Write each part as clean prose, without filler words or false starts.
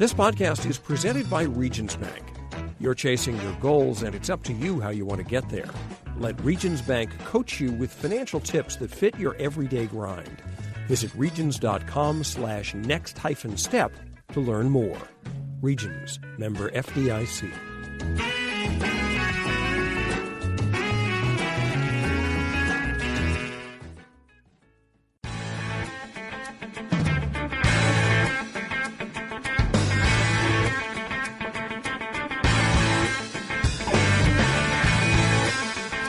This podcast is presented by Regions Bank. You're chasing your goals, and it's up to you how you want to get there. Let Regions Bank coach you with financial tips that fit your everyday grind. Visit regions.com/next-step to learn more. Regions, member FDIC.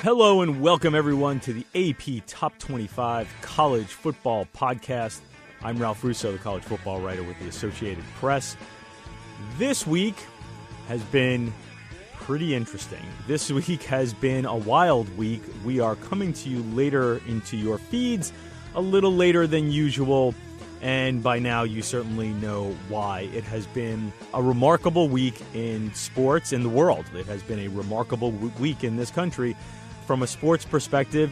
Hello and welcome everyone to the AP Top 25 College Football Podcast. I'm Ralph Russo, the college football writer with the Associated Press. This week has been pretty interesting. This week has been a wild week. We are coming to you later into your feeds, a little later than usual, and by now you certainly know why. It has been a remarkable week in sports in the world. It has been a remarkable week in this country. From a sports perspective,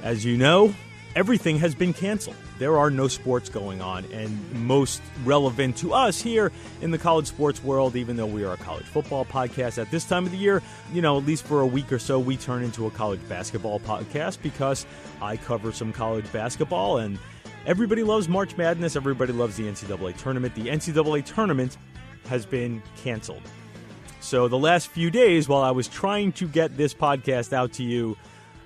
as you know, everything has been canceled. There are no sports going on, and most relevant to us here in the college sports world, even though we are a college football podcast at this time of the year, at least for a week or so, we turn into a college basketball podcast because I cover some college basketball, and everybody loves March Madness. Everybody loves the NCAA tournament. The NCAA tournament has been canceled. So the last few days, while I was trying to get this podcast out to you,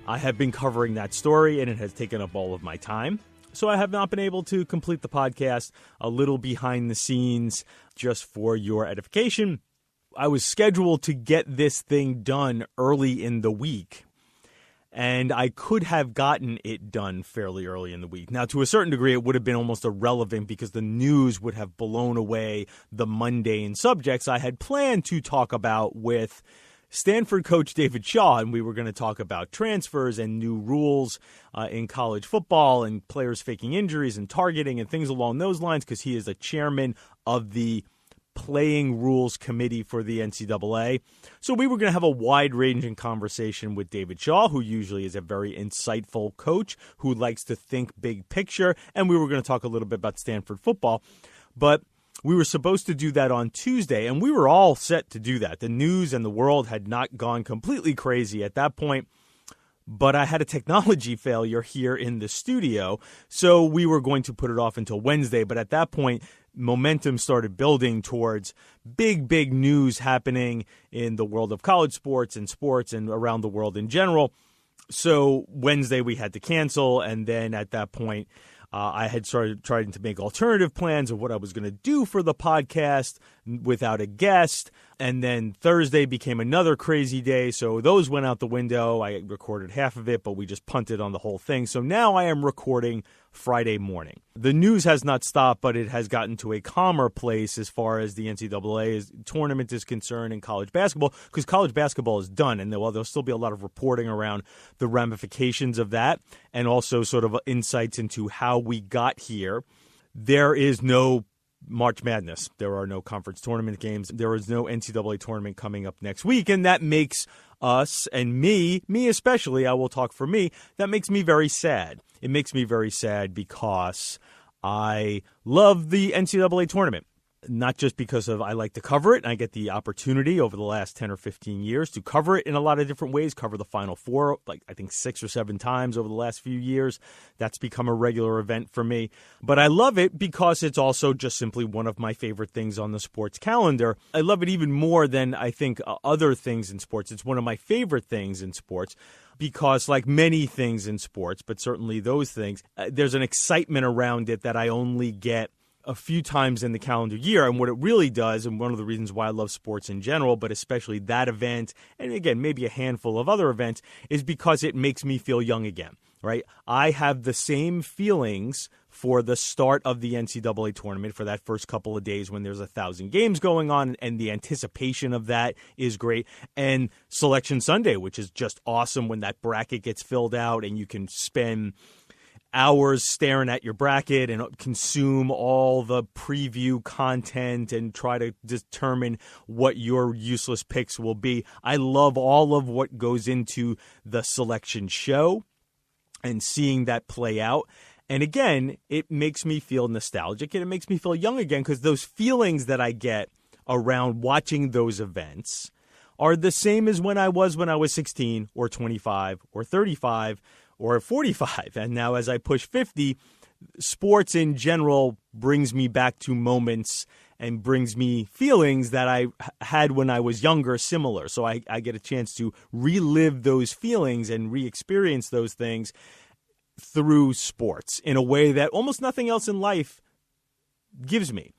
I have been covering that story, and it has taken up all of my time. So I have not been able to complete the podcast. A little behind the scenes, just for your edification. I was scheduled to get this thing done early in the week, and I could have gotten it done fairly early in the week. Now, to a certain degree, it would have been almost irrelevant because the news would have blown away the mundane subjects I had planned to talk about with Stanford coach David Shaw, and we were going to talk about transfers and new rules in college football and players faking injuries and targeting and things along those lines because he is a chairman of the Playing Rules Committee for the NCAA. So we were going to have a wide-ranging conversation with David Shaw, who usually is a very insightful coach who likes to think big picture, and we were going to talk a little bit about Stanford football. But we were supposed to do that on Tuesday, and we were all set to do that. The news and the world had not gone completely crazy at that point, but I had a technology failure here in the studio, so we were going to put it off until Wednesday. But at that point, momentum started building towards big news happening in the world of college sports and around the world in general. So Wednesday we had to cancel, and then at that point, I had started trying to make alternative plans of what I was going to do for the podcast without a guest. And then Thursday became another crazy day. So those went out the window. I recorded half of it, but we just punted on the whole thing. So now I am recording Friday morning. The news has not stopped, but it has gotten to a calmer place as far as the NCAA tournament is concerned in college basketball, because college basketball is done. And there'll still be a lot of reporting around the ramifications of that and also sort of insights into how we got here. There is no March Madness. There are no conference tournament games. There is no NCAA tournament coming up next week, and that makes us and me especially, I will talk for me, that makes me very sad. It makes me very sad because I love the NCAA tournament. Not just because I like to cover it, and I get the opportunity over the last 10 or 15 years to cover it in a lot of different ways, cover the Final Four, I think 6 or 7 times over the last few years. That's become a regular event for me. But I love it because it's also just simply one of my favorite things on the sports calendar. I love it even more than I think other things in sports. It's one of my favorite things in sports because, like many things in sports, but certainly those things, there's an excitement around it that I only get a few times in the calendar year. And what it really does, and one of the reasons why I love sports in general, but especially that event, and again, maybe a handful of other events, is because it makes me feel young again, right? I have the same feelings for the start of the NCAA tournament, for that first couple of days when there's 1,000 games going on, and the anticipation of that is great. And Selection Sunday, which is just awesome when that bracket gets filled out and you can spend hours staring at your bracket and consume all the preview content and try to determine what your useless picks will be. I love all of what goes into the selection show and seeing that play out. And again, it makes me feel nostalgic and it makes me feel young again because those feelings that I get around watching those events are the same as when I was 16 or 25 or 35 or 45. And now as I push 50, sports in general brings me back to moments and brings me feelings that I had when I was younger, similar. So I get a chance to relive those feelings and re-experience those things through sports in a way that almost nothing else in life gives me.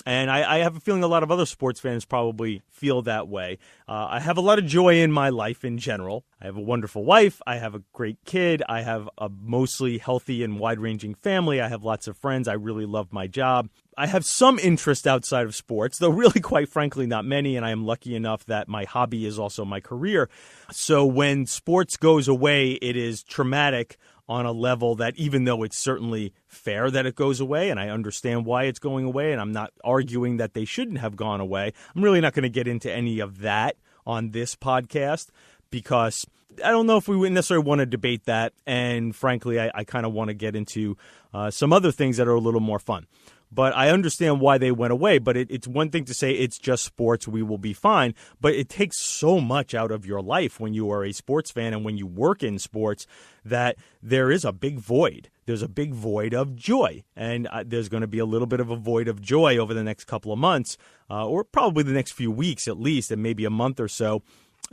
And I have a feeling a lot of other sports fans probably feel that way. I have a lot of joy in my life in general. I have a wonderful wife. I have a great kid. I have a mostly healthy and wide-ranging family. I have lots of friends. I really love my job. I have some interest outside of sports, though really, quite frankly, not many. And I am lucky enough that my hobby is also my career. So when sports goes away, it is traumatic on a level that even though it's certainly fair that it goes away, and I understand why it's going away, and I'm not arguing that they shouldn't have gone away, I'm really not going to get into any of that on this podcast because I don't know if we would necessarily want to debate that, and frankly, I kind of want to get into some other things that are a little more fun. But I understand why they went away. But it's one thing to say it's just sports, we will be fine. But it takes so much out of your life when you are a sports fan and when you work in sports that there is a big void. There's a big void of joy. And there's going to be a little bit of a void of joy over the next couple of months, or probably the next few weeks at least, and maybe a month or so.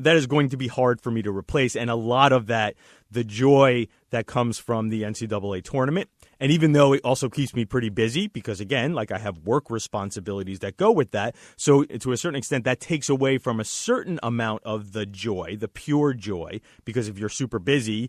That is going to be hard for me to replace. And a lot of that, the joy that comes from the NCAA tournament. And even though it also keeps me pretty busy because, again, like I have work responsibilities that go with that. So to a certain extent, that takes away from a certain amount of the joy, the pure joy, because if you're super busy,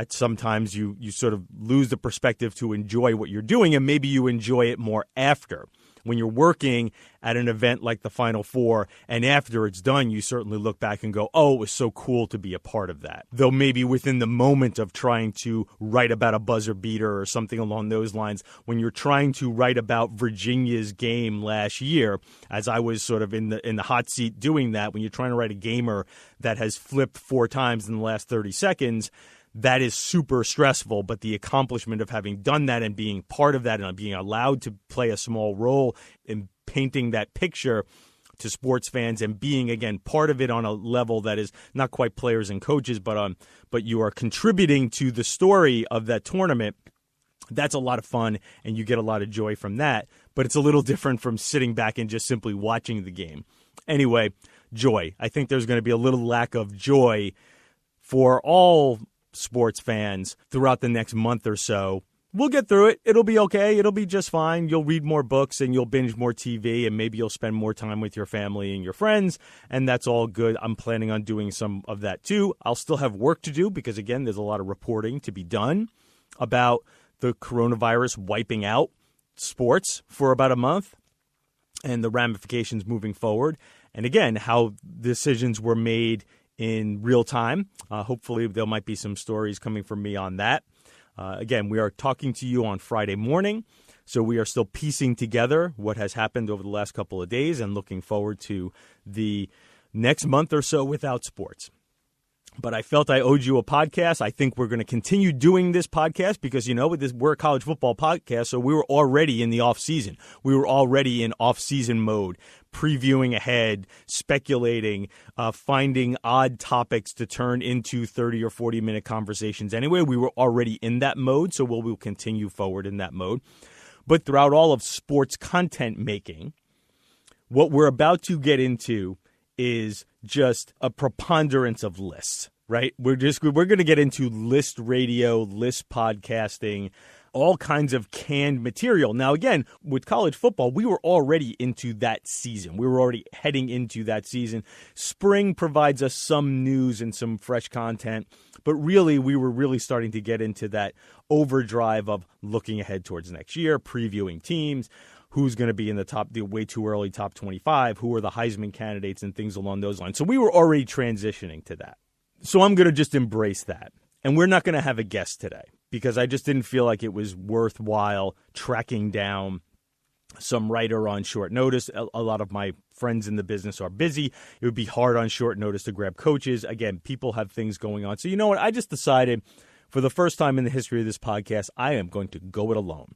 sometimes you sort of lose the perspective to enjoy what you're doing, and maybe you enjoy it more after. When you're working at an event like the Final Four, and after it's done, you certainly look back and go, oh, it was so cool to be a part of that. Though maybe within the moment of trying to write about a buzzer beater or something along those lines, when you're trying to write about Virginia's game last year, as I was sort of in the hot seat doing that, when you're trying to write a gamer that has flipped 4 times in the last 30 seconds, that is super stressful, but the accomplishment of having done that and being part of that and being allowed to play a small role in painting that picture to sports fans and being, again, part of it on a level that is not quite players and coaches, but you are contributing to the story of that tournament, that's a lot of fun, and you get a lot of joy from that. But it's a little different from sitting back and just simply watching the game. Anyway, joy. I think there's going to be a little lack of joy for all sports fans throughout the next month or so. We'll get through it. It'll be okay. It'll be just fine. You'll read more books and you'll binge more TV and maybe you'll spend more time with your family and your friends, and that's all good. I'm planning on doing some of that too. I'll still have work to do because, again, there's a lot of reporting to be done about the coronavirus wiping out sports for about a month and the ramifications moving forward. And again, how decisions were made in real time. Hopefully there might be some stories coming from me on that. Again, we are talking to you on Friday morning, so we are still piecing together what has happened over the last couple of days and looking forward to the next month or so without sports. But I felt I owed you a podcast. I think we're going to continue doing this podcast because, we're a college football podcast, so we were already in the off-season. We were already in off-season mode, previewing ahead, speculating, finding odd topics to turn into 30 or 40-minute conversations. Anyway, we were already in that mode, so we'll continue forward in that mode. But throughout all of sports content making, what we're about to get into is just a preponderance of lists, right? We're going to get into list radio, list podcasting, all kinds of canned material. Now, again, with college football, we were already into that season. We were already heading into that season. Spring provides us some news and some fresh content, but really, we were really starting to get into that overdrive of looking ahead towards next year, previewing teams, who's going to be in the way too early top 25, who are the Heisman candidates and things along those lines. So we were already transitioning to that. So I'm going to just embrace that. And we're not going to have a guest today because I just didn't feel like it was worthwhile tracking down some writer on short notice. A lot of my friends in the business are busy. It would be hard on short notice to grab coaches. Again, people have things going on. So you know what? I just decided for the first time in the history of this podcast, I am going to go it alone.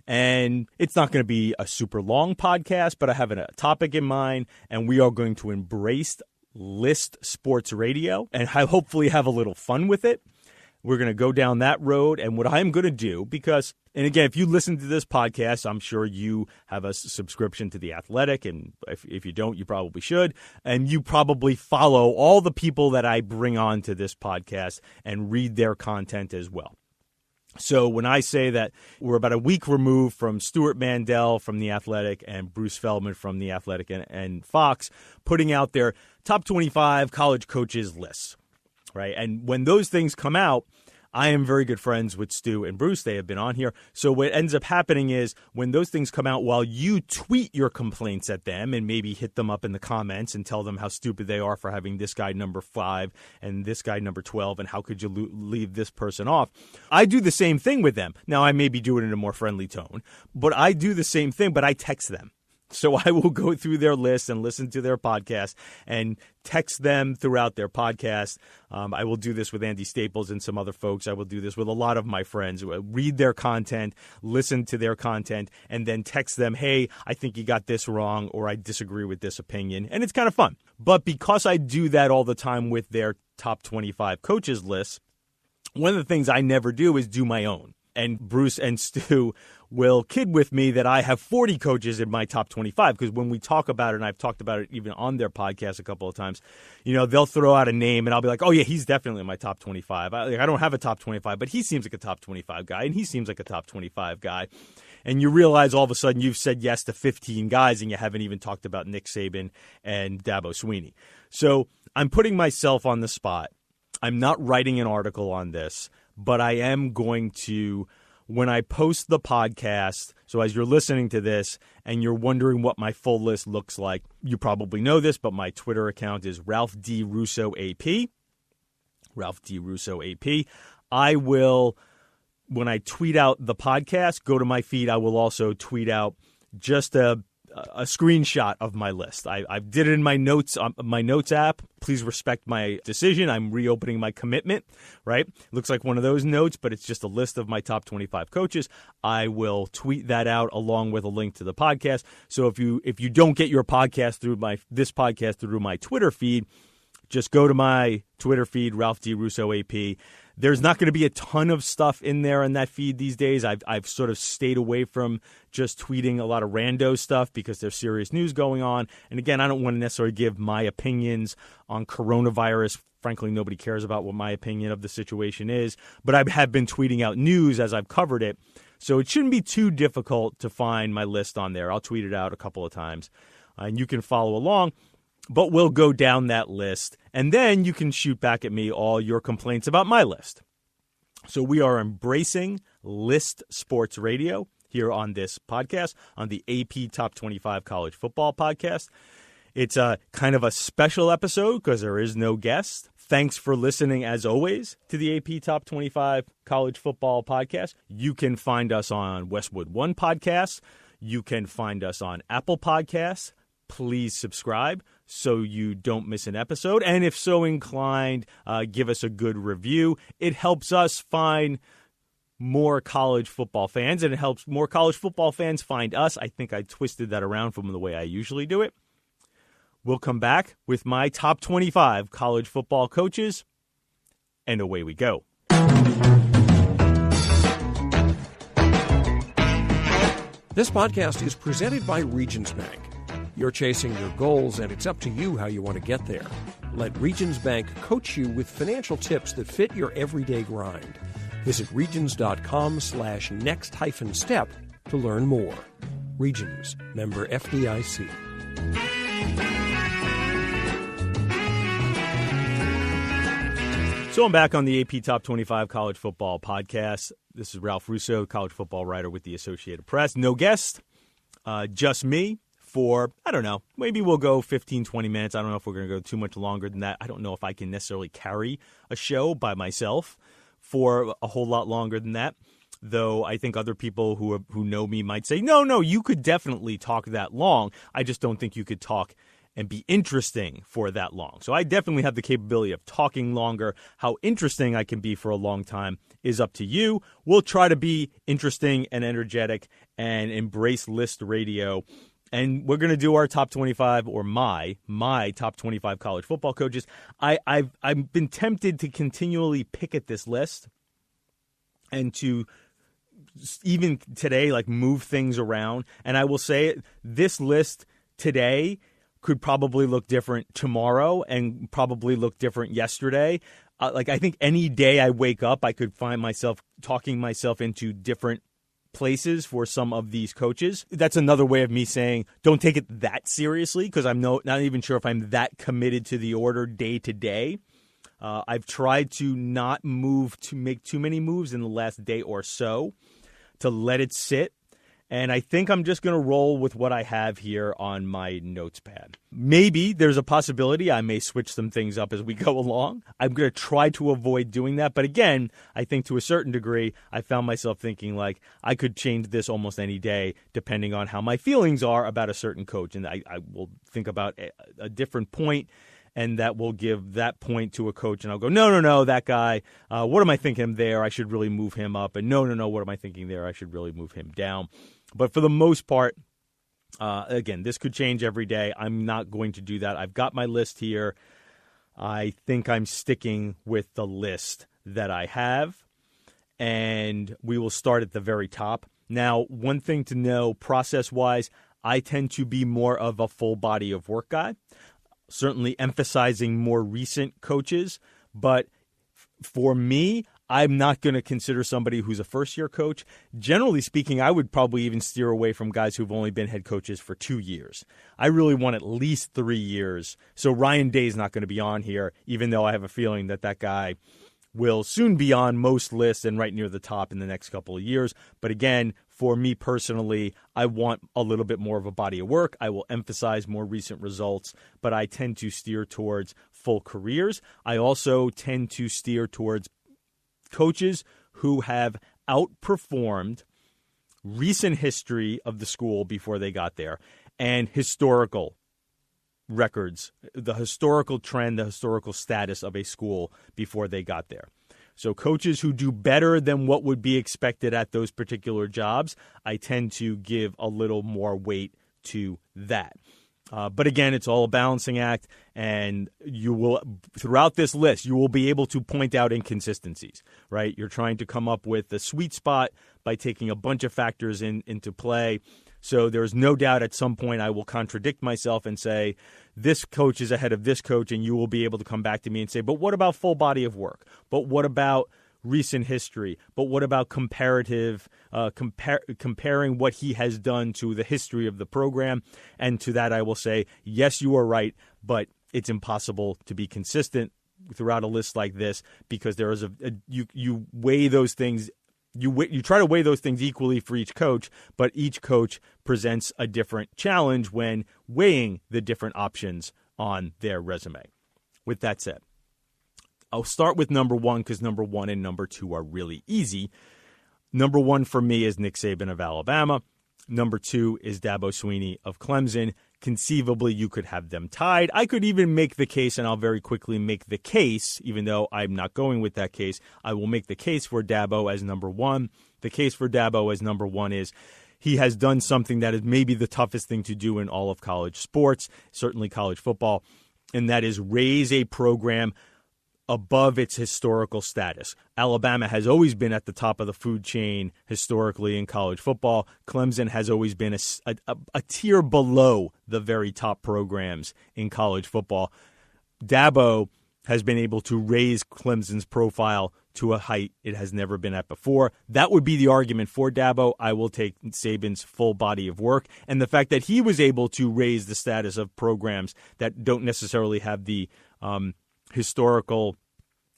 And it's not going to be a super long podcast, but I have a topic in mind, and we are going to embrace list sports radio and hopefully have a little fun with it. We're going to go down that road, and what I'm going to do, because, and again, if you listen to this podcast, I'm sure you have a subscription to The Athletic, and if you don't, you probably should, and you probably follow all the people that I bring on to this podcast and read their content as well. So when I say that we're about a week removed from Stuart Mandel from The Athletic and Bruce Feldman from The Athletic and Fox putting out their top 25 college coaches lists, right? And when those things come out, I am very good friends with Stu and Bruce. They have been on here. So what ends up happening is when those things come out, while you tweet your complaints at them and maybe hit them up in the comments and tell them how stupid they are for having this guy number 5 and this guy number 12 and how could you leave this person off, I do the same thing with them. Now, I maybe do it in a more friendly tone, but I do the same thing, but I text them. So I will go through their list and listen to their podcast and text them throughout their podcast. I will do this with Andy Staples and some other folks. I will do this with a lot of my friends. Read their content, listen to their content, and then text them, hey, I think you got this wrong, or I disagree with this opinion. And it's kind of fun. But because I do that all the time with their top 25 coaches lists, one of the things I never do is do my own. And Bruce and Stu will kid with me that I have 40 coaches in my top 25, because when we talk about it, and I've talked about it even on their podcast a couple of times, they'll throw out a name and I'll be like, oh yeah, he's definitely in my top 25. I don't have a top 25, but he seems like a top 25 guy, and he seems like a top 25 guy. And you realize all of a sudden you've said yes to 15 guys and you haven't even talked about Nick Saban and Dabo Swinney. So I'm putting myself on the spot. I'm not writing an article on this, but I am going to, when I post the podcast, so as you're listening to this and you're wondering what my full list looks like, you probably know this, but my Twitter account is Ralph D. Russo AP. Ralph D. Russo AP. I will, when I tweet out the podcast, go to my feed, I will also tweet out just a screenshot of my list. I did it in my notes app. Please respect my decision. I'm reopening my commitment, right? It looks like one of those notes, but it's just a list of my top 25 coaches. I will tweet that out along with a link to the podcast. So if you don't get your podcast through this podcast through my Twitter feed, just go to my Twitter feed, Ralph D. Russo AP. There's not going to be a ton of stuff in there in that feed these days. I've sort of stayed away from just tweeting a lot of rando stuff because there's serious news going on. And again, I don't want to necessarily give my opinions on coronavirus. Frankly, nobody cares about what my opinion of the situation is. But I have been tweeting out news as I've covered it. So it shouldn't be too difficult to find my list on there. I'll tweet it out a couple of times. And you can follow along. But we'll go down that list, and then you can shoot back at me all your complaints about my list. So we are embracing list sports radio here on this podcast, on the AP Top 25 College Football Podcast. It's a kind of a special episode because there is no guest. Thanks for listening, as always, to the AP Top 25 College Football Podcast. You can find us on Westwood One Podcasts. You can find us on Apple Podcasts. Please subscribe so you don't miss an episode. And if so inclined, give us a good review. It helps us find more college football fans, and it helps more college football fans find us. I think I twisted that around from the way I usually do it. We'll come back with my top 25 college football coaches, and away we go. This podcast is presented by Regions Bank. You're chasing your goals, and it's up to you how you want to get there. Let Regions Bank coach you with financial tips that fit your everyday grind. Visit regions.com/next-step to learn more. Regions, member FDIC. So I'm back on the AP Top 25 College Football Podcast. This is Ralph Russo, college football writer with the Associated Press. No guest, just me. For, I don't know, maybe we'll go 15, 20 minutes. I don't know if we're going to go too much longer than that. I don't know if I can necessarily carry a show by myself for a whole lot longer than that, though I think other people who know me might say, no, you could definitely talk that long. I just don't think you could talk and be interesting for that long. So I definitely have the capability of talking longer. How interesting I can be for a long time is up to you. We'll try to be interesting and energetic and embrace list radio. And we're going to do our top 25, or my top 25 college football coaches. I've been tempted to continually pick at this list and to even today, like, move things around. And I will say this list today could probably look different tomorrow and probably look different yesterday. I think any day I wake up, I could find myself talking myself into different places for some of these coaches. That's another way of me saying don't take it that seriously, because I'm not even sure if I'm that committed to the order day to day. I've tried to not make too many moves in the last day or so, to let it sit. And I think I'm just going to roll with what I have here on my notes pad. Maybe there's a possibility I may switch some things up as we go along. I'm going to try to avoid doing that. But again, I think to a certain degree, I found myself thinking like I could change this almost any day depending on how my feelings are about a certain coach. And I will think about a different point, and that will give that point to a coach, and I'll go, no, that guy, what am I thinking there? I should really move him up. And no, what am I thinking there? I should really move him down. But for the most part, again, this could change every day. I'm not going to do that. I've got my list here. I think I'm sticking with the list that I have, and we will start at the very top. Now, one thing to know process-wise, I tend to be more of a full body of work guy, certainly emphasizing more recent coaches. But for me, I'm not going to consider somebody who's a first-year coach. Generally speaking, I would probably even steer away from guys who've only been head coaches for 2 years. I really want at least 3 years. So Ryan Day's not going to be on here, even though I have a feeling that guy will soon be on most lists and right near the top in the next couple of years. But again, for me personally, I want a little bit more of a body of work. I will emphasize more recent results, but I tend to steer towards full careers. I also tend to steer towards coaches who have outperformed recent history of the school before they got there and historical records, the historical trend, the historical status of a school before they got there. So coaches who do better than what would be expected at those particular jobs, I tend to give a little more weight to that. But again, it's all a balancing act, and you will, throughout this list, you will be able to point out inconsistencies, right? You're trying to come up with the sweet spot by taking a bunch of factors into play. So there's no doubt at some point I will contradict myself and say, this coach is ahead of this coach, and you will be able to come back to me and say, but what about full body of work? But what about recent history? But what about comparative, comparing what he has done to the history of the program? And to that I will say, yes, you are right, but it's impossible to be consistent throughout a list like this, because there is you weigh those things. You try to weigh those things equally for each coach, but each coach presents a different challenge when weighing the different options on their resume. With that said, I'll start with number one, because number one and number two are really easy. Number one for me is Nick Saban of Alabama. Number two is Dabo Swinney of Clemson. Conceivably, you could have them tied. I could even make the case, and I'll very quickly make the case, even though I'm not going with that case, I will make the case for Dabo as number one. The case for Dabo as number one is he has done something that is maybe the toughest thing to do in all of college sports, certainly college football, and that is raise a program above its historical status. Alabama has always been at the top of the food chain historically in college football. Clemson has always been a tier below the very top programs in college football. Dabo has been able to raise Clemson's profile to a height it has never been at before. That would be the argument for Dabo. I will take Saban's full body of work. And the fact that he was able to raise the status of programs that don't necessarily have the historical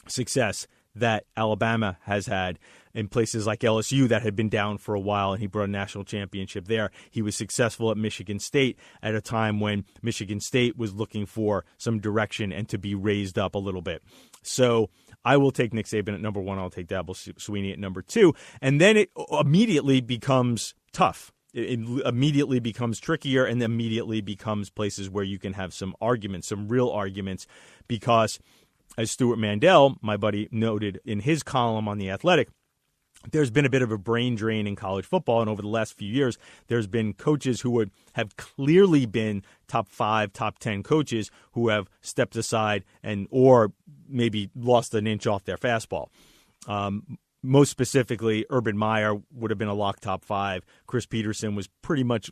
success that Alabama has had in places like LSU that had been down for a while, and he brought a national championship there. He was successful at Michigan State at a time when Michigan State was looking for some direction and to be raised up a little bit. So I will take Nick Saban at number one. I'll take Dabo Swinney at number two. And then it immediately becomes tough, it immediately becomes trickier and immediately becomes places where you can have some arguments, some real arguments, because as Stuart Mandel, my buddy, noted in his column on The Athletic, there's been a bit of a brain drain in college football, and over the last few years, there's been coaches who would have clearly been top 5, top 10 coaches who have stepped aside or maybe lost an inch off their fastball. Most specifically, Urban Meyer would have been a lock top 5. Chris Peterson was pretty much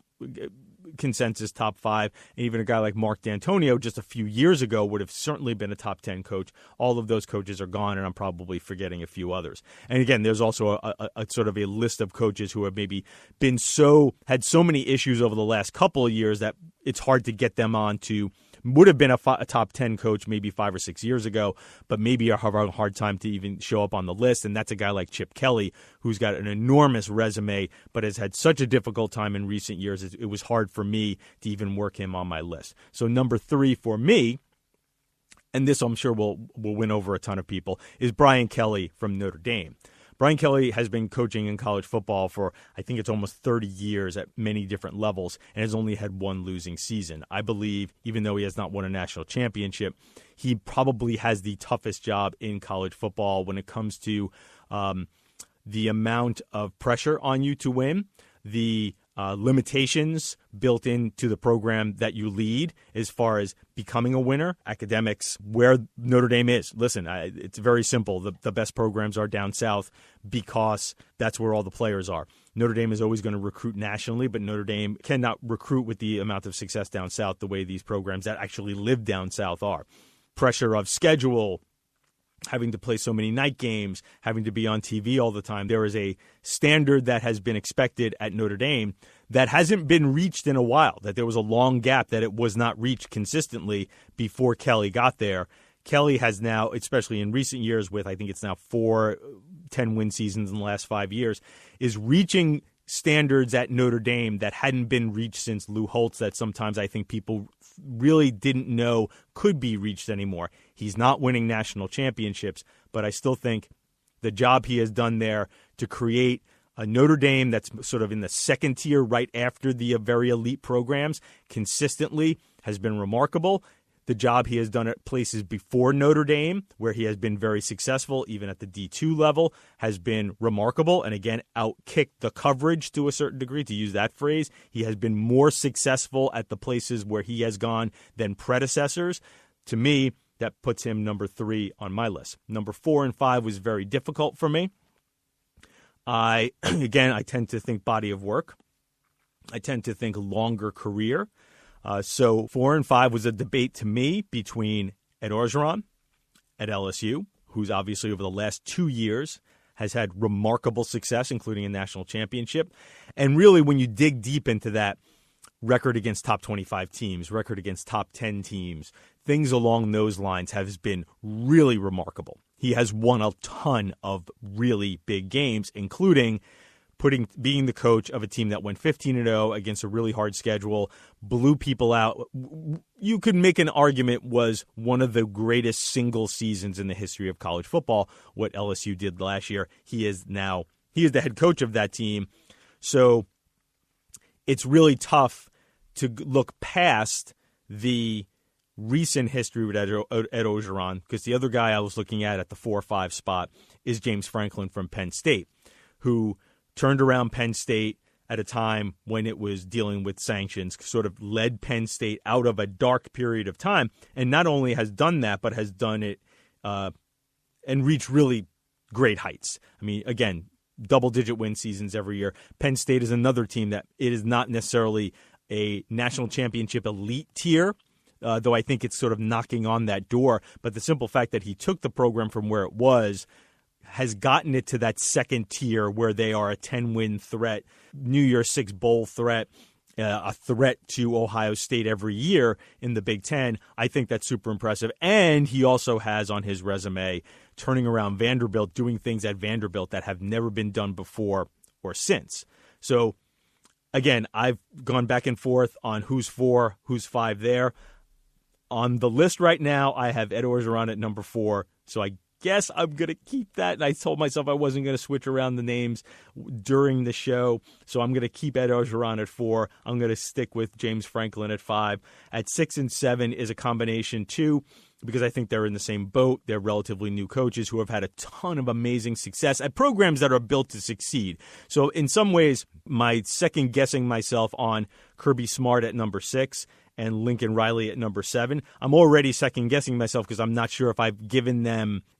consensus top 5. And even a guy like Mark D'Antonio just a few years ago would have certainly been a top 10 coach. All of those coaches are gone, and I'm probably forgetting a few others. And again, there's also a sort of a list of coaches who have maybe had so many issues over the last couple of years that it's hard to get them on to. Would have been a top 10 coach maybe 5 or 6 years ago, but maybe have a hard time to even show up on the list. And that's a guy like Chip Kelly, who's got an enormous resume, but has had such a difficult time in recent years. It was hard for me to even work him on my list. So number 3 for me, and this I'm sure will win over a ton of people, is Brian Kelly from Notre Dame. Brian Kelly has been coaching in college football for, I think it's almost 30 years at many different levels, and has only had one losing season. I believe, even though he has not won a national championship, he probably has the toughest job in college football when it comes to the amount of pressure on you to win, the limitations built into the program that you lead as far as becoming a winner, academics, where Notre Dame is. Listen, it's very simple. The best programs are down south because that's where all the players are. Notre Dame is always going to recruit nationally, but Notre Dame cannot recruit with the amount of success down south the way these programs that actually live down south are. Pressure of schedule, having to play so many night games, having to be on TV all the time. There is a standard that has been expected at Notre Dame that hasn't been reached in a while, that there was a long gap that it was not reached consistently before Kelly got there. Kelly has now, especially in recent years with, I think it's now 4 10-win seasons in the last 5 years, is reaching standards at Notre Dame that hadn't been reached since Lou Holtz, that sometimes I think people really didn't know could be reached anymore. He's not winning national championships, but I still think the job he has done there to create a Notre Dame that's sort of in the second tier right after the very elite programs consistently has been remarkable. The job he has done at places before Notre Dame, where he has been very successful, even at the D2 level, has been remarkable. And again, outkicked the coverage to a certain degree, to use that phrase. He has been more successful at the places where he has gone than predecessors. To me, that puts him number 3 on my list. Number 4 and 5 was very difficult for me. I tend to think body of work. I tend to think longer career. So 4 and 5 was a debate to me between Ed Orgeron at LSU, who's obviously over the last 2 years has had remarkable success, including a national championship. And really, when you dig deep into that, record against top 25 teams, record against top 10 teams, things along those lines have been really remarkable. He has won a ton of really big games, including being the coach of a team that went 15-0 against a really hard schedule, blew people out. You could make an argument was one of the greatest single seasons in the history of college football, what LSU did last year. He is the head coach of that team. So it's really tough to look past the recent history with Ed Orgeron, because the other guy I was looking at the 4 or 5 spot is James Franklin from Penn State, who turned around Penn State at a time when it was dealing with sanctions, sort of led Penn State out of a dark period of time, and not only has done that, but has done it and reached really great heights. I mean, again, double-digit win seasons every year. Penn State is another team that it is not necessarily a national championship elite tier, though I think it's sort of knocking on that door. But the simple fact that he took the program from where it was has gotten it to that second tier where they are a 10-win threat, New Year's Six Bowl threat, a threat to Ohio State every year in the Big Ten. I think that's super impressive. And he also has on his resume turning around Vanderbilt, doing things at Vanderbilt that have never been done before or since. So, again, I've gone back and forth on who's 4, who's 5 there. On the list right now, I have Ed Orgeron at number 4, so I guess I'm going to keep that. And I told myself I wasn't going to switch around the names during the show. So I'm going to keep Ed Orgeron at 4. I'm going to stick with James Franklin at 5. At 6 and 7 is a combination, too, because I think they're in the same boat. They're relatively new coaches who have had a ton of amazing success at programs that are built to succeed. So in some ways, my second guessing myself on Kirby Smart at number 6 and Lincoln Riley at number 7, I'm already second guessing myself because I'm not sure if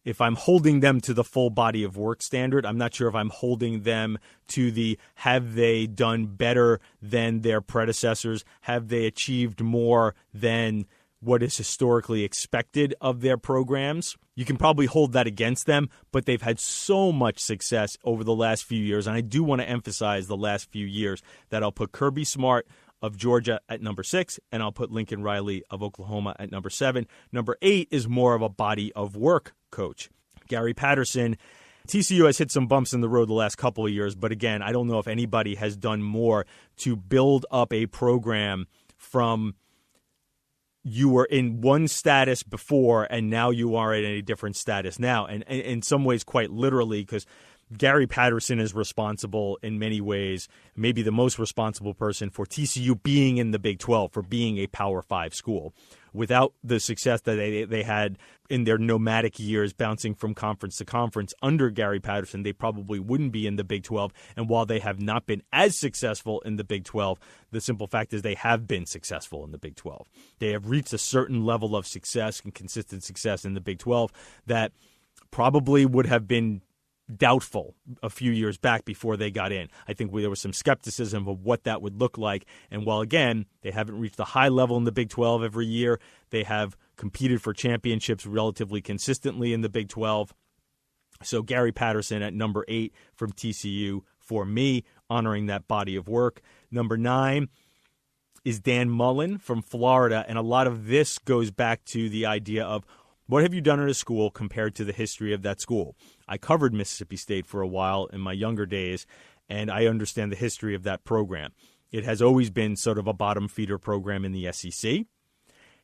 if I'm holding them to the full body of work standard. I'm not sure if I'm holding them to the have they done better than their predecessors? Have they achieved more than what is historically expected of their programs? You can probably hold that against them, but they've had so much success over the last few years, and I do want to emphasize the last few years, that I'll put Kirby Smart of Georgia at number 6, and I'll put Lincoln Riley of Oklahoma at number 7. Number 8 is more of a body of work coach. Gary Patterson. TCU has hit some bumps in the road the last couple of years, but again, I don't know if anybody has done more to build up a program from you were in one status before and now you are in a different status now. And in some ways, quite literally, because Gary Patterson is responsible in many ways, maybe the most responsible person for TCU being in the Big 12, for being a Power 5 school. Without the success that they had in their nomadic years bouncing from conference to conference under Gary Patterson, they probably wouldn't be in the Big 12. And while they have not been as successful in the Big 12, the simple fact is they have been successful in the Big 12. They have reached a certain level of success and consistent success in the Big 12 that probably would have been doubtful a few years back before they got in. I think there was some skepticism of what that would look like. And while, again, they haven't reached a high level in the Big 12 every year, they have competed for championships relatively consistently in the Big 12. So Gary Patterson at number 8 from TCU for me, honoring that body of work. Number 9 is Dan Mullen from Florida. And a lot of this goes back to the idea of what have you done at a school compared to the history of that school? I covered Mississippi State for a while in my younger days, and I understand the history of that program. It has always been sort of a bottom feeder program in the SEC.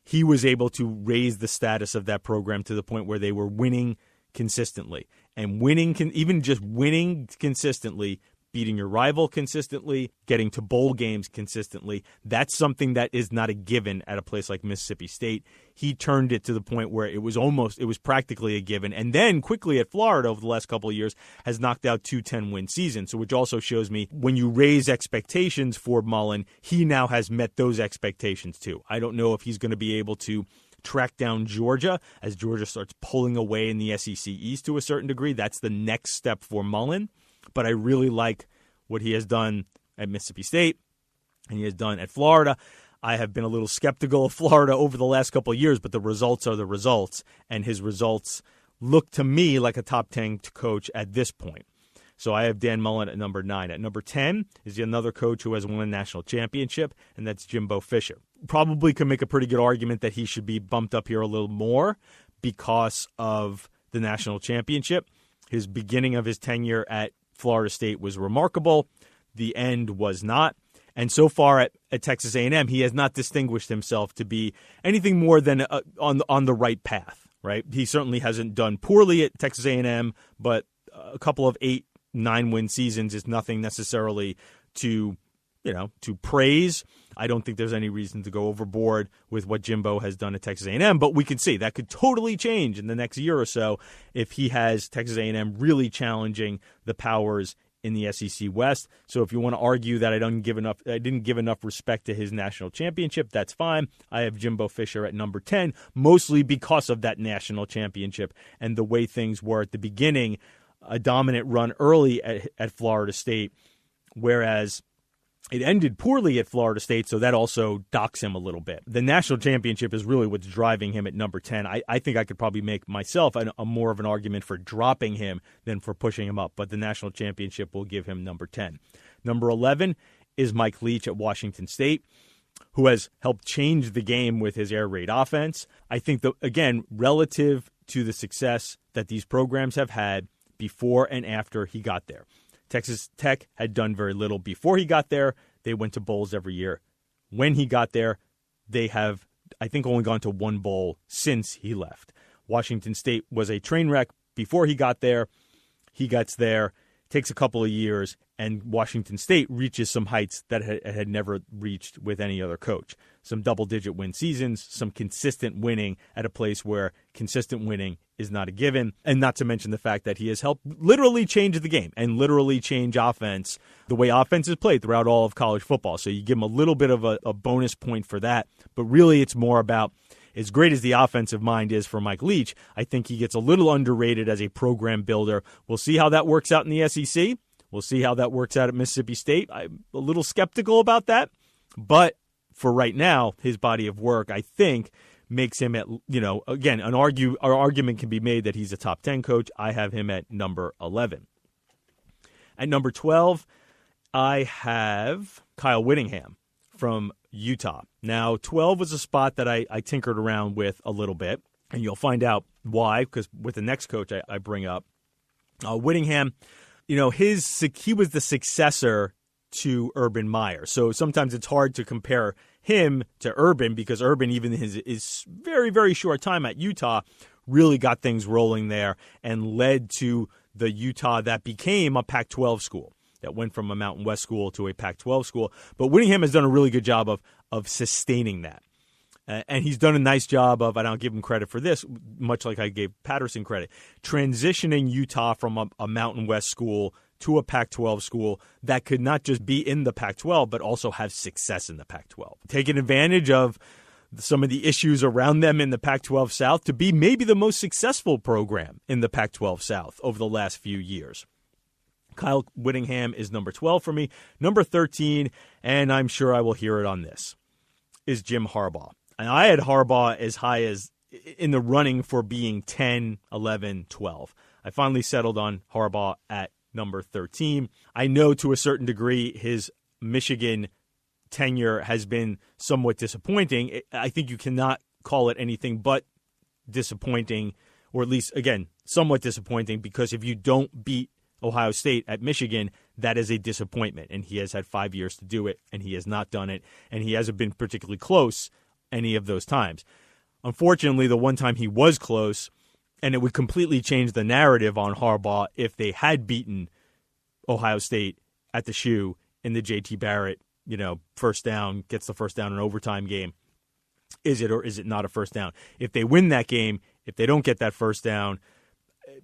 He was able to raise the status of that program to the point where they were winning consistently. And even just winning consistently, beating your rival consistently, getting to bowl games consistently, that's something that is not a given at a place like Mississippi State. He turned it to the point where it was practically a given. And then quickly at Florida over the last couple of years has knocked out 2 10-win seasons. So which also shows me when you raise expectations for Mullen, he now has met those expectations too. I don't know if he's going to be able to track down Georgia as Georgia starts pulling away in the SEC East to a certain degree. That's the next step for Mullen. But I really like what he has done at Mississippi State and he has done at Florida. I have been a little skeptical of Florida over the last couple of years, but the results are the results, and his results look to me like a top 10 coach at this point. So I have Dan Mullen at number 9. At number 10 is another coach who has won a national championship, and that's Jimbo Fisher. Probably can make a pretty good argument that he should be bumped up here a little more because of the national championship. His beginning of his tenure at Florida State was remarkable. The end was not. And so far at Texas A&M, he has not distinguished himself to be anything more than on the right path, right? He certainly hasn't done poorly at Texas A&M, but a couple of 8-9 win seasons is nothing necessarily to praise. I don't think there's any reason to go overboard with what Jimbo has done at Texas A&M, but we can see that could totally change in the next year or so if he has Texas A&M really challenging the powers in the SEC West. So if you want to argue that I didn't give enough respect to his national championship, that's fine. I have Jimbo Fisher at number 10, mostly because of that national championship and the way things were at the beginning, a dominant run early at Florida State, whereas it ended poorly at Florida State, so that also docks him a little bit. The national championship is really what's driving him at number 10. I think I could probably make myself a more of an argument for dropping him than for pushing him up, but the national championship will give him number 10. Number 11 is Mike Leach at Washington State, who has helped change the game with his air raid offense. I think, again, relative to the success that these programs have had before and after he got there. Texas Tech had done very little before he got there. They went to bowls every year. When he got there, they have, I think, only gone to one bowl since he left. Washington State was a train wreck before he got there, he gets there, takes a couple of years, and Washington State reaches some heights that it had never reached with any other coach. Some double-digit win seasons, some consistent winning at a place where consistent winning is not a given, and not to mention the fact that he has helped literally change the game and literally change offense, the way offense is played throughout all of college football. So you give him a little bit of a bonus point for that, but really it's more about, as great as the offensive mind is for Mike Leach, I think he gets a little underrated as a program builder. We'll see how that works out in the SEC. We'll see how that works out at Mississippi State. I'm a little skeptical about that, but for right now, his body of work, I think, makes him at, again, our argument can be made that he's a top 10 coach. I have him at number 11. At number 12, I have Kyle Winningham from Utah. Now, 12 was a spot that I tinkered around with a little bit, and you'll find out why, because with the next coach I bring up, Winningham, he was the successor to Urban Meyer. So sometimes it's hard to compare him to Urban because Urban, even in his very, very short time at Utah, really got things rolling there and led to the Utah that became a Pac-12 school, that went from a Mountain West school to a Pac-12 school. But Winningham has done a really good job of sustaining that. And he's done a nice job of, and I'll give him credit for this, much like I gave Patterson credit, transitioning Utah from a Mountain West school to a Pac-12 school that could not just be in the Pac-12, but also have success in the Pac-12. Taking advantage of some of the issues around them in the Pac-12 South to be maybe the most successful program in the Pac-12 South over the last few years. Kyle Winningham is number 12 for me. Number 13, and I'm sure I will hear it on this, is Jim Harbaugh. And I had Harbaugh as high as in the running for being 10, 11, 12. I finally settled on Harbaugh at number 13. I know to a certain degree his Michigan tenure has been somewhat disappointing. I think you cannot call it anything but disappointing, or at least, again, somewhat disappointing, because if you don't beat Ohio State at Michigan, that is a disappointment. And he has had 5 years to do it, and he has not done it, and he hasn't been particularly close any of those times. Unfortunately, the one time he was close, and it would completely change the narrative on Harbaugh if they had beaten Ohio State at the shoe in the J.T. Barrett, first down, gets the first down in an overtime game. Is it or is it not a first down? If they win that game, if they don't get that first down,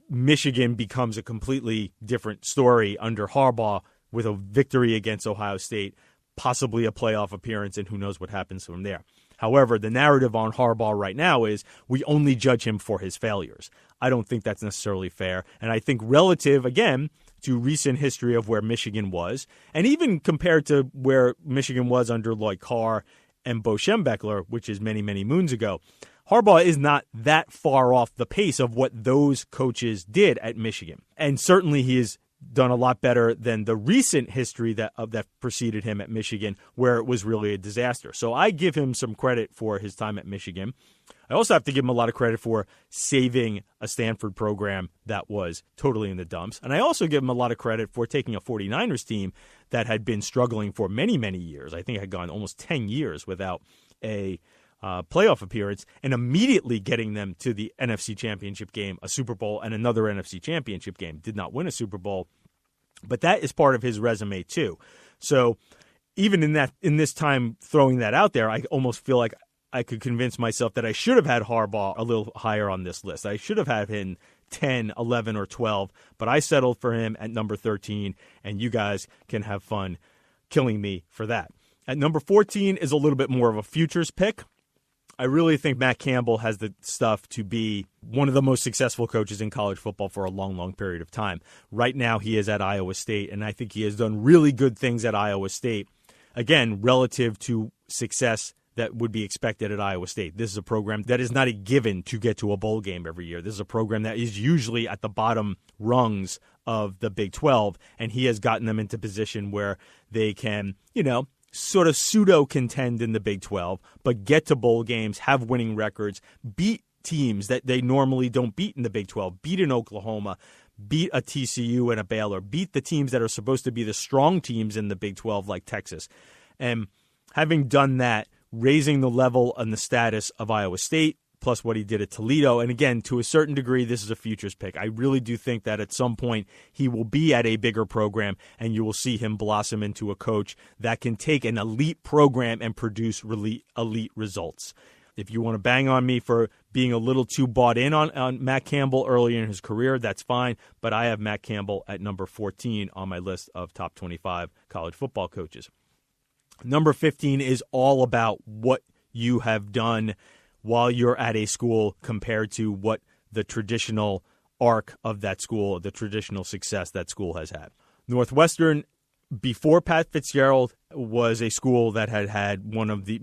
Michigan becomes a completely different story under Harbaugh with a victory against Ohio State, possibly a playoff appearance, and who knows what happens from there. However, the narrative on Harbaugh right now is we only judge him for his failures. I don't think that's necessarily fair. And I think relative, again, to recent history of where Michigan was, and even compared to where Michigan was under Lloyd Carr and Bo Schembechler, which is many, many moons ago, Harbaugh is not that far off the pace of what those coaches did at Michigan. And certainly he is done a lot better than the recent history that preceded him at Michigan, where it was really a disaster. So I give him some credit for his time at Michigan. I also have to give him a lot of credit for saving a Stanford program that was totally in the dumps. And I also give him a lot of credit for taking a 49ers team that had been struggling for many, many years. I think it had gone almost 10 years without a playoff appearance, and immediately getting them to the NFC Championship game, a Super Bowl, and another NFC Championship game. Did not win a Super Bowl, but that is part of his resume too. So even in this time throwing that out there, I almost feel like I could convince myself that I should have had Harbaugh a little higher on this list. I should have had him 10, 11, or 12, but I settled for him at number 13, and you guys can have fun killing me for that. At number 14 is a little bit more of a futures pick. I really think Matt Campbell has the stuff to be one of the most successful coaches in college football for a long, long period of time. Right now, he is at Iowa State, and I think he has done really good things at Iowa State, again, relative to success that would be expected at Iowa State. This is a program that is not a given to get to a bowl game every year. This is a program that is usually at the bottom rungs of the Big 12, and he has gotten them into position where they can, sort of pseudo-contend in the Big 12, but get to bowl games, have winning records, beat teams that they normally don't beat in the Big 12, beat an Oklahoma, beat a TCU and a Baylor, beat the teams that are supposed to be the strong teams in the Big 12 like Texas. And having done that, raising the level and the status of Iowa State, plus what he did at Toledo. And again, to a certain degree, this is a futures pick. I really do think that at some point he will be at a bigger program, and you will see him blossom into a coach that can take an elite program and produce elite results. If you want to bang on me for being a little too bought in on Matt Campbell early in his career, that's fine. But I have Matt Campbell at number 14 on my list of top 25 college football coaches. Number 15 is all about what you have done while you're at a school compared to what the traditional arc of that school, the traditional success that school has had. Northwestern, before Pat Fitzgerald, was a school that had one of the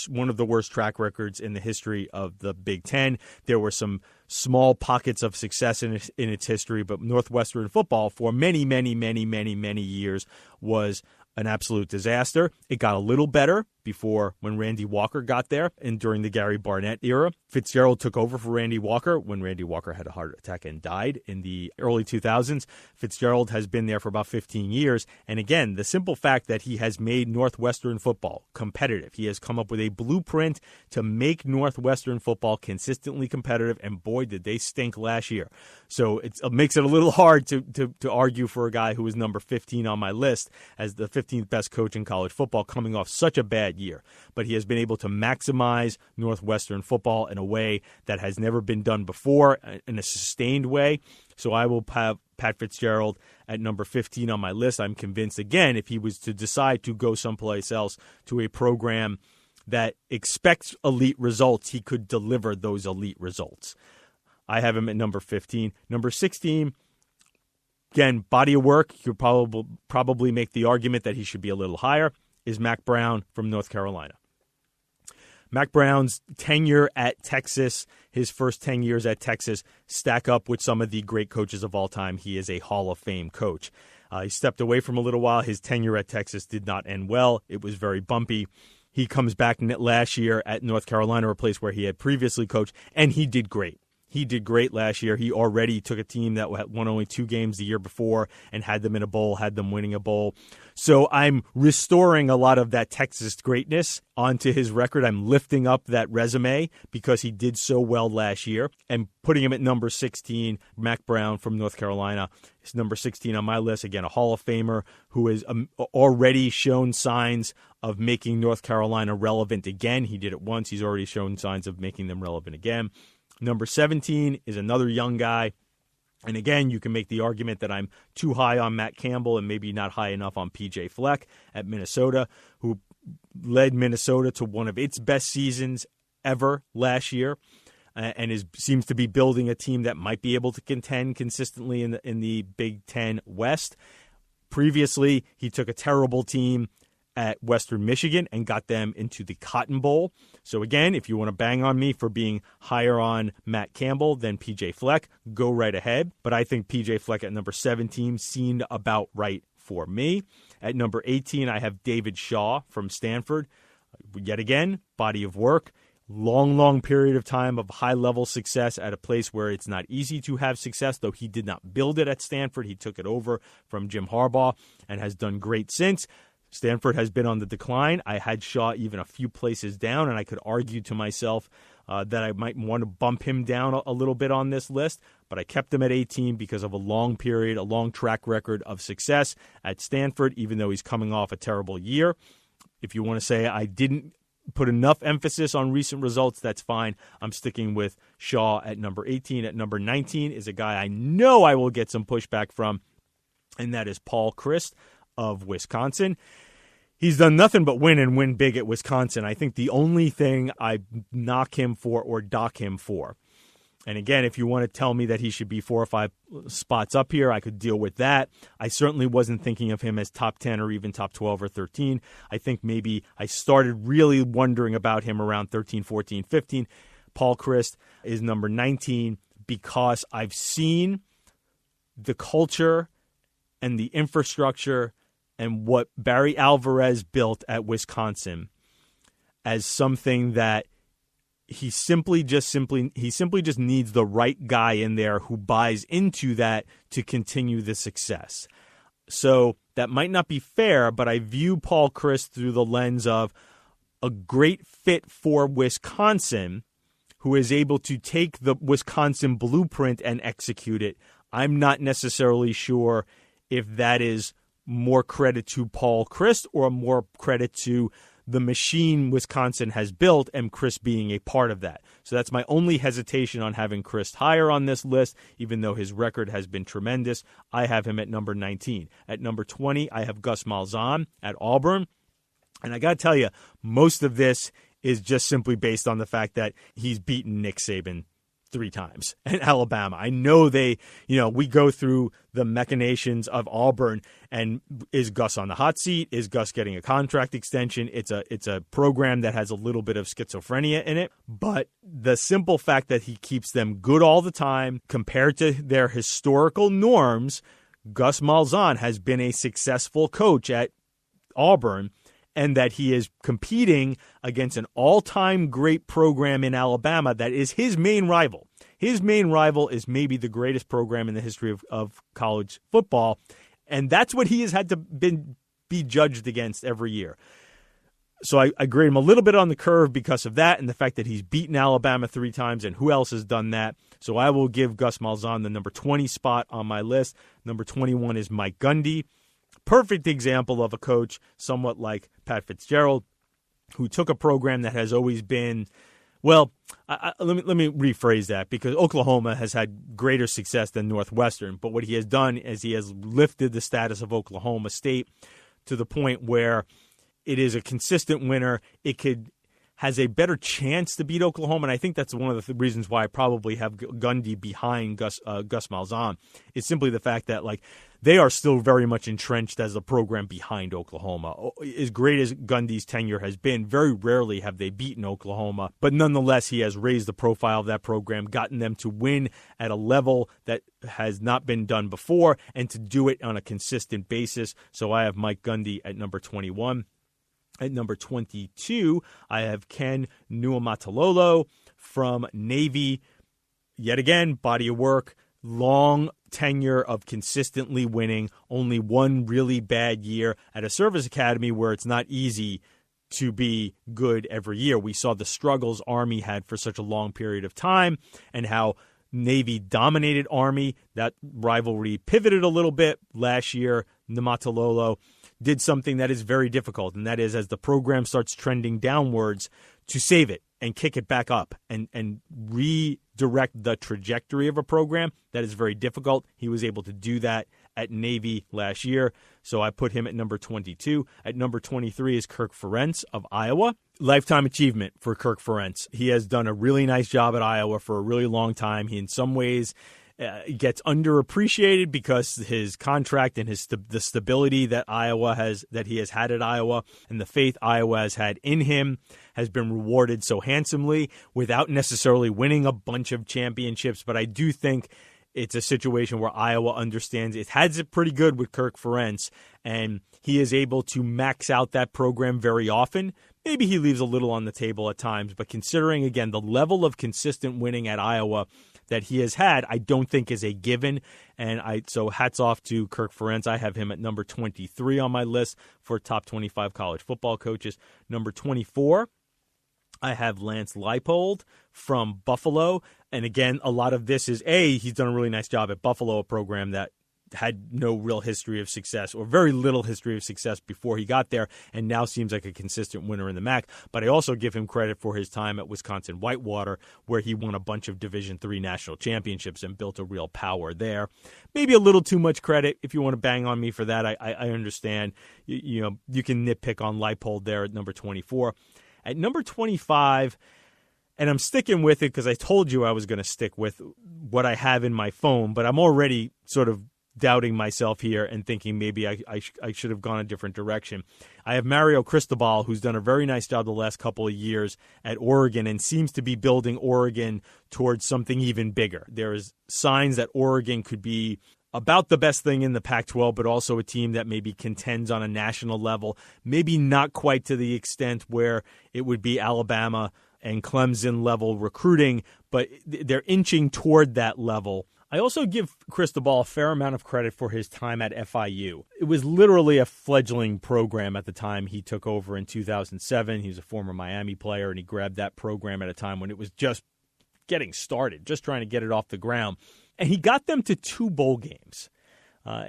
one of the worst track records in the history of the Big Ten. There were some small pockets of success in its history, but Northwestern football for many years was an absolute disaster. It got a little better before when Randy Walker got there and during the Gary Barnett era. Fitzgerald took over for Randy Walker when Randy Walker had a heart attack and died in the early 2000s. Fitzgerald has been there for about 15 years. And again, the simple fact that he has made Northwestern football competitive. He has come up with a blueprint to make Northwestern football consistently competitive, and boy, did they stink last year. So it makes it a little hard to argue for a guy who was number 15 on my list as the 15th best coach in college football coming off such a bad year. But he has been able to maximize Northwestern football in a way that has never been done before, in a sustained way. So I will have Pat Fitzgerald at number 15 on my list. I'm convinced, again, if he was to decide to go someplace else to a program that expects elite results, he could deliver those elite results. I have him at number 15. Number 16, again, body of work. You could probably make the argument that he should be a little higher, is Mack Brown from North Carolina. Mack Brown's tenure at Texas, his first 10 years at Texas, stack up with some of the great coaches of all time. He is a Hall of Fame coach. He stepped away from a little while. His tenure at Texas did not end well. It was very bumpy. He comes back last year at North Carolina, a place where he had previously coached, and he did great. He did great last year. He already took a team that won only 2 games the year before and had them in a bowl, had them winning a bowl. So I'm restoring a lot of that Texas greatness onto his record. I'm lifting up that resume because he did so well last year and putting him at number 16, Mack Brown from North Carolina. He's number 16 on my list. Again, a Hall of Famer who has already shown signs of making North Carolina relevant again. He did it once. He's already shown signs of making them relevant again. Number 17 is another young guy. And again, you can make the argument that I'm too high on Matt Campbell and maybe not high enough on P.J. Fleck at Minnesota, who led Minnesota to one of its best seasons ever last year and seems to be building a team that might be able to contend consistently in the Big Ten West. Previously, he took a terrible team at Western Michigan and got them into the Cotton Bowl. So again, if you want to bang on me for being higher on Matt Campbell than P.J. Fleck, go right ahead. But I think P.J. Fleck at number 17 seemed about right for me. At number 18, I have David Shaw from Stanford. Yet again, body of work. Long period of time of high-level success at a place where it's not easy to have success, though he did not build it at Stanford. He took it over from Jim Harbaugh and has done great since. Stanford has been on the decline. I had Shaw even a few places down, and I could argue to myself that I might want to bump him down a little bit on this list, but I kept him at 18 because of a long track record of success at Stanford, even though he's coming off a terrible year. If you want to say I didn't put enough emphasis on recent results, that's fine. I'm sticking with Shaw at number 18. At number 19 is a guy I know I will get some pushback from, and that is Paul Chrys of Wisconsin. He's done nothing but win and win big at Wisconsin. I think the only thing I knock him for or dock him for, and again, if you want to tell me that he should be 4 or 5 spots up here, I could deal with that. I certainly wasn't thinking of him as top 10 or even top 12 or 13. I think maybe I started really wondering about him around 13, 14, 15. Paul Chrys is number 19 because I've seen the culture and the infrastructure and what Barry Alvarez built at Wisconsin as something that he simply just needs the right guy in there who buys into that to continue the success. So that might not be fair, but I view Paul Chrys through the lens of a great fit for Wisconsin who is able to take the Wisconsin blueprint and execute it. I'm not necessarily sure if that is more credit to Paul Chrys or more credit to the machine Wisconsin has built and Chrys being a part of that. So that's my only hesitation on having Chrys higher on this list, even though his record has been tremendous. I have him at number 19. At number 20, I have Gus Malzahn at Auburn. And I got to tell you, most of this is just simply based on the fact that he's beaten Nick Saban 3 times in Alabama. I know we go through the machinations of Auburn, and is Gus on the hot seat? Is Gus getting a contract extension? It's a program that has a little bit of schizophrenia in it, but the simple fact that he keeps them good all the time compared to their historical norms, Gus Malzahn has been a successful coach at Auburn, and that he is competing against an all-time great program in Alabama that is his main rival. His main rival is maybe the greatest program in the history of college football, and that's what he has had to be judged against every year. So I grade him a little bit on the curve because of that and the fact that he's beaten Alabama 3 times, and who else has done that? So I will give Gus Malzahn the number 20 spot on my list. Number 21 is Mike Gundy. Perfect example of a coach somewhat like Pat Fitzgerald, who took a program that has always been, let me rephrase that, because Oklahoma has had greater success than Northwestern, but what he has done is he has lifted the status of Oklahoma State to the point where it is a consistent winner. It has a better chance to beat Oklahoma, and I think that's one of the reasons why I probably have Gundy behind Gus Malzahn. It's simply the fact that they are still very much entrenched as a program behind Oklahoma. As great as Gundy's tenure has been, very rarely have they beaten Oklahoma, but nonetheless, he has raised the profile of that program, gotten them to win at a level that has not been done before, and to do it on a consistent basis. So I have Mike Gundy at number 21. At number 22, I have Ken Niumatalolo from Navy. Yet again, body of work, long tenure of consistently winning, only one really bad year at a service academy where it's not easy to be good every year. We saw the struggles Army had for such a long period of time and how Navy dominated Army. That rivalry pivoted a little bit last year. Niumatalolo did something that is very difficult, and that is, as the program starts trending downwards, to save it and kick it back up and redirect the trajectory of a program. That is very difficult. He was able to do that at Navy last year, so I put him at number 22. At number 23 is Kirk Ferentz of Iowa. Lifetime achievement for Kirk Ferentz. He has done a really nice job at Iowa for a really long time. He, in some ways, gets underappreciated because his contract and the stability that he has had at Iowa, and the faith Iowa has had in him has been rewarded so handsomely without necessarily winning a bunch of championships. But I do think it's a situation where Iowa understands it has it pretty good with Kirk Ferentz, and he is able to max out that program very often. Maybe he leaves a little on the table at times, but considering, again, the level of consistent winning at Iowa that he has had, I don't think is a given. And so hats off to Kirk Ferentz. I have him at number 23 on my list for top 25 college football coaches. Number 24, I have Lance Leipold from Buffalo. And again, a lot of this is, he's done a really nice job at Buffalo, a program that had no real history of success or very little history of success before he got there, and now seems like a consistent winner in the MAC. But I also give him credit for his time at Wisconsin Whitewater, where he won a bunch of Division III national championships and built a real power there. Maybe a little too much credit. If you want to bang on me for that, I understand. You can nitpick on Leipold there at number 24. At number 25, and I'm sticking with it because I told you I was going to stick with what I have in my phone, but I'm already sort of doubting myself here and thinking maybe I should have gone a different direction. I have Mario Cristobal, who's done a very nice job the last couple of years at Oregon and seems to be building Oregon towards something even bigger. There is signs that Oregon could be about the best thing in the Pac-12, but also a team that maybe contends on a national level, maybe not quite to the extent where it would be Alabama and Clemson level recruiting, but they're inching toward that level. I also give Cristobal a fair amount of credit for his time at FIU. It was literally a fledgling program at the time he took over in 2007. He was a former Miami player, and he grabbed that program at a time when it was just getting started, just trying to get it off the ground. And he got them to 2 bowl games.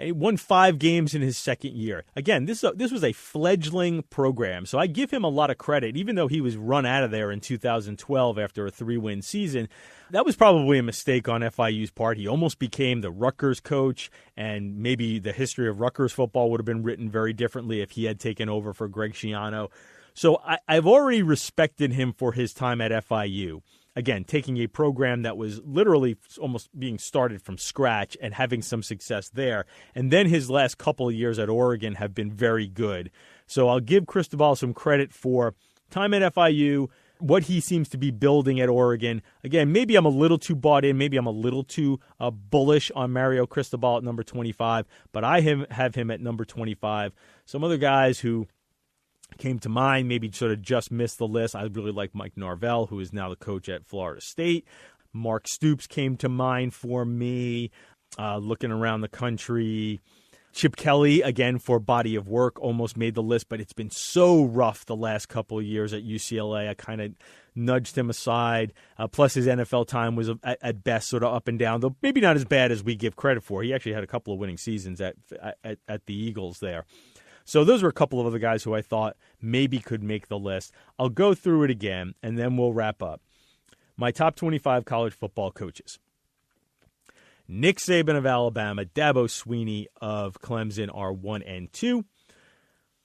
He won 5 games in his second year. Again, this was a fledgling program, so I give him a lot of credit, even though he was run out of there in 2012 after a 3-win season. That was probably a mistake on FIU's part. He almost became the Rutgers coach, and maybe the history of Rutgers football would have been written very differently if he had taken over for Greg Schiano. So I've already respected him for his time at FIU. Again, taking a program that was literally almost being started from scratch and having some success there. And then his last couple of years at Oregon have been very good. So I'll give Cristobal some credit for time at FIU, what he seems to be building at Oregon. Again, maybe I'm a little too bought in. Maybe I'm a little too bullish on Mario Cristobal at number 25. But I have him at number 25. Some other guys who came to mind, maybe sort of just missed the list. I really like Mike Norvell, who is now the coach at Florida State. Mark Stoops came to mind for me, looking around the country. Chip Kelly, again, for body of work, almost made the list, but it's been so rough the last couple of years at UCLA. I kind of nudged him aside. Plus, his NFL time was at best sort of up and down, though maybe not as bad as we give credit for. He actually had a couple of winning seasons at the Eagles there. So those were a couple of other guys who I thought maybe could make the list. I'll go through it again, and then we'll wrap up. My top 25 college football coaches. Nick Saban of Alabama, Dabo Swinney of Clemson are 1 and 2.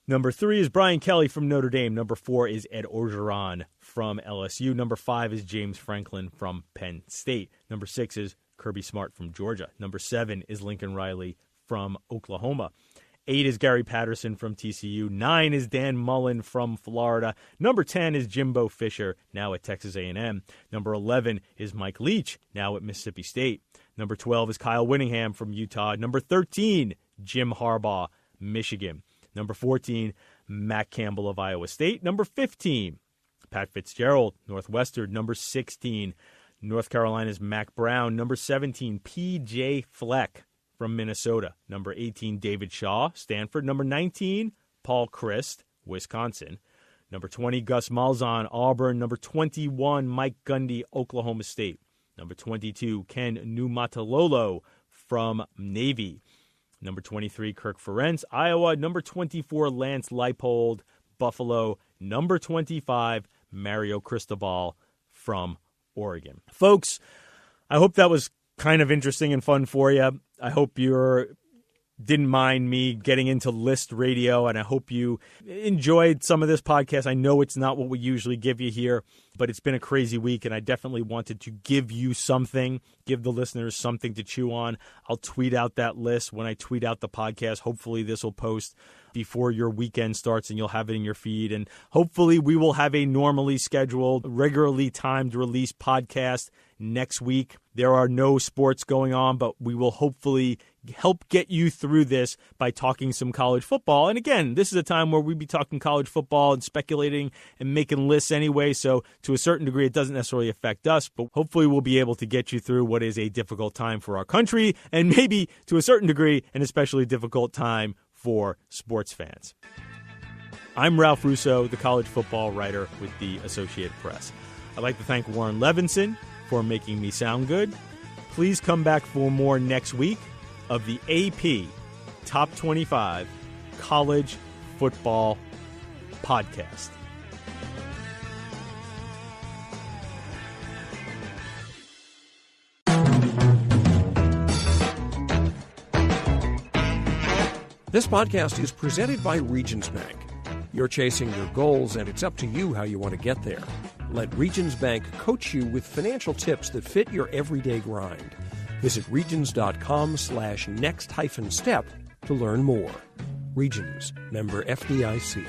Number 3 is Brian Kelly from Notre Dame. Number 4 is Ed Orgeron from LSU. Number 5 is James Franklin from Penn State. Number 6 is Kirby Smart from Georgia. Number 7 is Lincoln Riley from Oklahoma. 8 is Gary Patterson from TCU. 9 is Dan Mullen from Florida. Number 10 is Jimbo Fisher, now at Texas A&M. Number 11 is Mike Leach, now at Mississippi State. Number 12 is Kyle Winningham from Utah. Number 13, Jim Harbaugh, Michigan. Number 14, Matt Campbell of Iowa State. Number 15, Pat Fitzgerald, Northwestern. Number 16, North Carolina's Mack Brown. Number 17, P.J. Fleck from Minnesota. Number 18, David Shaw, Stanford. Number 19, Paul Chrys, Wisconsin. Number 20, Gus Malzahn, Auburn. Number 21, Mike Gundy, Oklahoma State. Number 22, Ken Niumatalolo from Navy. Number 23, Kirk Ferentz, Iowa. Number 24, Lance Leipold, Buffalo. Number 25, Mario Cristobal from Oregon. Folks, I hope that was kind of interesting and fun for you. I hope you didn't mind me getting into list radio, and I hope you enjoyed some of this podcast. I know it's not what we usually give you here, but it's been a crazy week, and I definitely wanted to give you something, give the listeners something to chew on. I'll tweet out that list when I tweet out the podcast. Hopefully this will post before your weekend starts and you'll have it in your feed. And hopefully we will have a normally scheduled, regularly timed release podcast next week. There are no sports going on, but we will hopefully help get you through this by talking some college football. And again, this is a time where we'd be talking college football and speculating and making lists anyway. So to a certain degree, it doesn't necessarily affect us, but hopefully we'll be able to get you through what is a difficult time for our country, and maybe to a certain degree, an especially difficult time for sports fans. I'm Ralph Russo, the college football writer with the Associated Press. I'd like to thank Warren Levinson for making me sound good. Please come back for more next week of the AP Top 25 College Football Podcast. This podcast is presented by Regions Bank. You're chasing your goals, and it's up to you how you want to get there. Let Regions Bank coach you with financial tips that fit your everyday grind. Visit regions.com/next-step to learn more. Regions, member FDIC.